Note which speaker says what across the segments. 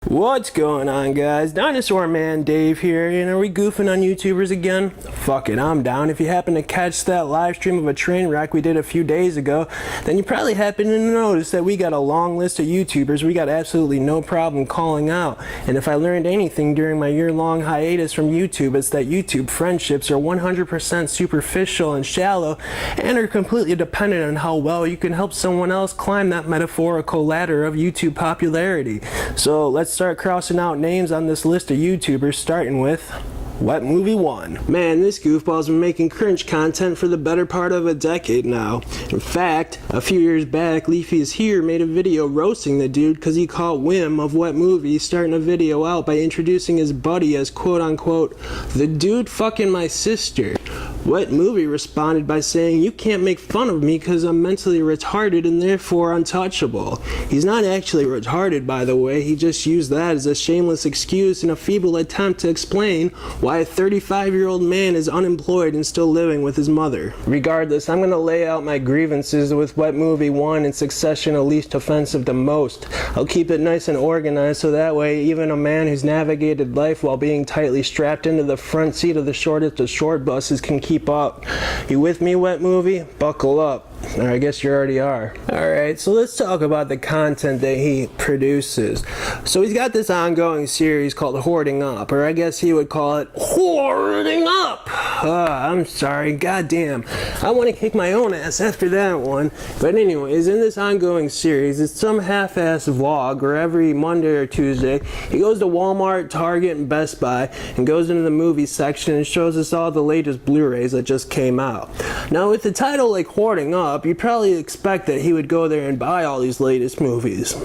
Speaker 1: What's going on, guys? Dinosaur Man Dave here, and are we goofing on YouTubers again? Fuck it, I'm down. If you happen to catch that live stream of a train wreck we did a few days ago, then you probably happen to notice that we got a long list of YouTubers we got absolutely no problem calling out. And if I learned anything during my year-long hiatus from YouTube, it's that YouTube friendships are 100% superficial and shallow, and are completely dependent on how well you can help someone else climb that metaphorical ladder of YouTube popularity. So let's start crossing out names on this list of YouTubers, starting with Wetmovie1. Man, this goofball's been making cringe content for the better part of a decade now. In fact, a few years back, Leafy is Here made a video roasting the dude because he caught whim of Wetmovie starting a video out by introducing his buddy as quote-unquote, the dude fucking my sister. Wetmovie responded by saying, "You can't make fun of me because I'm mentally retarded and therefore untouchable." He's not actually retarded, by the way. He just used that as a shameless excuse in a feeble attempt to explain why a 35-year-old man is unemployed and still living with his mother. Regardless, I'm going to lay out my grievances with Wetmovie1 in succession of least offensive to most. I'll keep it nice and organized so that way even a man who's navigated life while being tightly strapped into the front seat of the shortest of short buses can keep up. You with me, Wetmovie? Buckle up. Or I guess you already are. Alright, so let's talk about the content that he produces. So he's got this ongoing series called Hoarding Up, or I guess he would call it Hoarding Up! I'm sorry, goddamn. I want to kick my own ass after that one. But anyways, in this ongoing series, it's some half-ass vlog where every Monday or Tuesday, he goes to Walmart, Target, and Best Buy, and goes into the movie section and shows us all the latest Blu-rays that just came out. Now, with the title like Hoarding Up, you'd probably expect that he would go there and buy all these latest movies.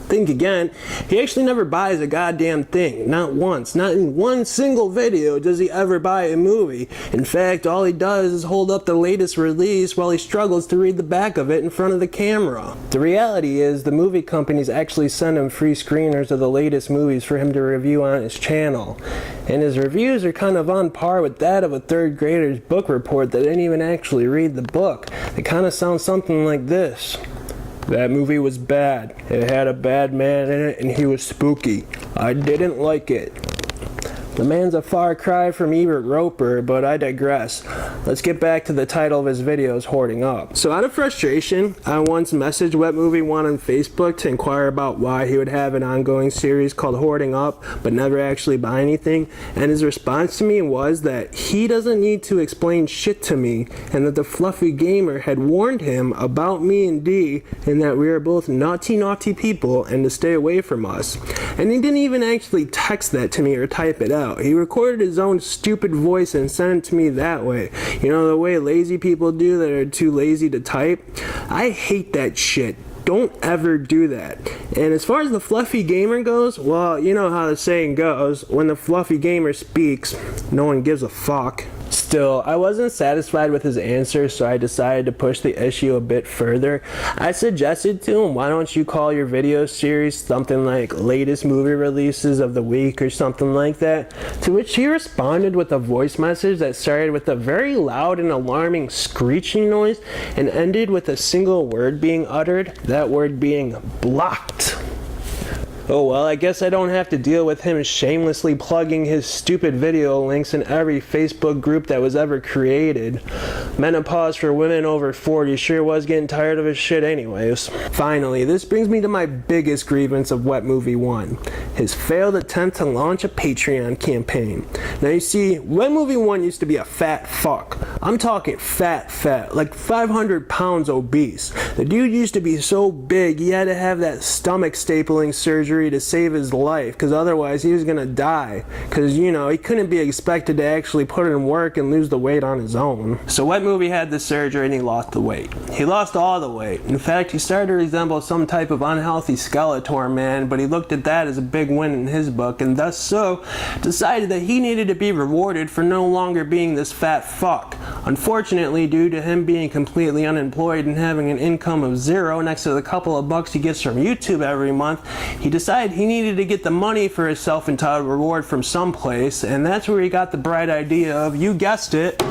Speaker 1: Think again, he actually never buys a goddamn thing. Not once. Not in one single video does he ever buy a movie. In fact, all he does is hold up the latest release while he struggles to read the back of it in front of the camera. The reality is, the movie companies actually send him free screeners of the latest movies for him to review on his channel. And his reviews are kind of on par with that of a third grader's book report that didn't even actually read the book. It kind of sounds something like this. That movie was bad. It had a bad man in it and he was spooky. I didn't like it. The man's a far cry from Ebert Roper, but I digress. Let's get back to the title of his videos, Hoarding Up. So out of frustration, I once messaged Wetmovie1 on Facebook to inquire about why he would have an ongoing series called Hoarding Up, but never actually buy anything, and his response to me was that he doesn't need to explain shit to me, and that the fluffy gamer had warned him about me and D, and that we are both naughty people and to stay away from us. And he didn't even actually text that to me or type it out. He recorded his own stupid voice and sent it to me that way. You know, the way lazy people do that are too lazy to type? I hate that shit. Don't ever do that. And as far as the fluffy gamer goes, well, you know how the saying goes, when the fluffy gamer speaks, no one gives a fuck. Still, I wasn't satisfied with his answer, so I decided to push the issue a bit further. I suggested to him, why don't you call your video series something like latest movie releases of the week or something like that, to which he responded with a voice message that started with a very loud and alarming screeching noise and ended with a single word being uttered, that word being blocked. Oh well, I guess I don't have to deal with him shamelessly plugging his stupid video links in every Facebook group that was ever created. Menopause for women over 40 sure was getting tired of his shit anyways. Finally, this brings me to my biggest grievance of Wetmovie1, his failed attempt to launch a Patreon campaign. Now you see, Wetmovie1 used to be a fat fuck. I'm talking fat, like 500 pounds obese. The dude used to be so big he had to have that stomach stapling surgery to save his life, because otherwise he was gonna die, because you know he couldn't be expected to actually put in work and lose the weight on his own. So Wetmovie had the surgery and he lost the weight. He lost all the weight. In fact, he started to resemble some type of unhealthy Skeletor man, but he looked at that as a big win in his book, and thus so decided that he needed to be rewarded for no longer being this fat fuck. Unfortunately, due to him being completely unemployed and having an income of zero next to the couple of bucks he gets from YouTube every month, he decided he needed to get the money for his self-entitled reward from someplace, and that's where he got the bright idea of, you guessed it,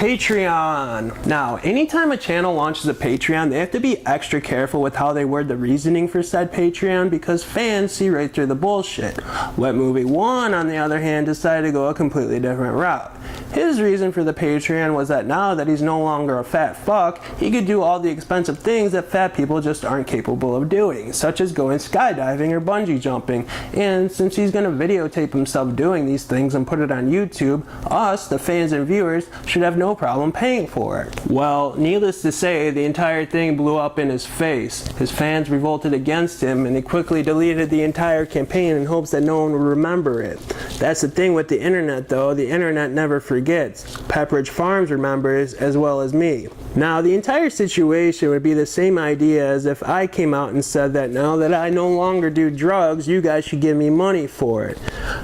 Speaker 1: Patreon. Now, anytime a channel launches a Patreon, they have to be extra careful with how they word the reasoning for said Patreon because fans see right through the bullshit. Wetmovie1, on the other hand, decided to go a completely different route. His reason for the Patreon was that now that he's no longer a fat fuck, he could do all the expensive things that fat people just aren't capable of doing, such as going skydiving or bungee jumping. And since he's going to videotape himself doing these things and put it on YouTube, us, the fans and viewers, should have no problem paying for it. Well, needless to say, the entire thing blew up in his face. His fans revolted against him and he quickly deleted the entire campaign in hopes that no one would remember it. That's the thing with the internet though, the internet never forgets. Pepperidge Farms remembers as well as me. Now, the entire situation would be the same idea as if I came out and said that now that I no longer do drugs, you guys should give me money for it.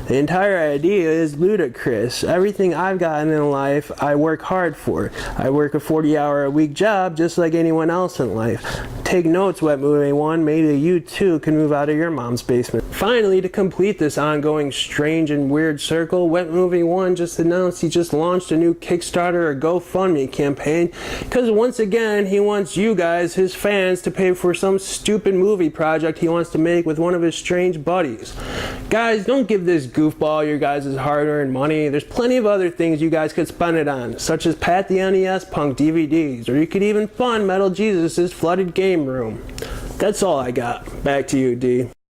Speaker 1: The entire idea is ludicrous. Everything I've gotten in life, I work hard for. I work a 40-hour-a-week job just like anyone else in life. Take notes, Wetmovie1, maybe you too can move out of your mom's basement. Finally, to complete this ongoing strange and weird circle, Wetmovie1 just announced he just launched a new Kickstarter or GoFundMe campaign because once again he wants you guys, his fans, to pay for some stupid movie project he wants to make with one of his strange buddies. Guys, don't give this goofball your guys' hard-earned money. There's plenty of other things you guys could spend it on, such as Pat the NES Punk DVDs, or you could even fund Metal Jesus' flooded game room. That's all I got. Back to you, D.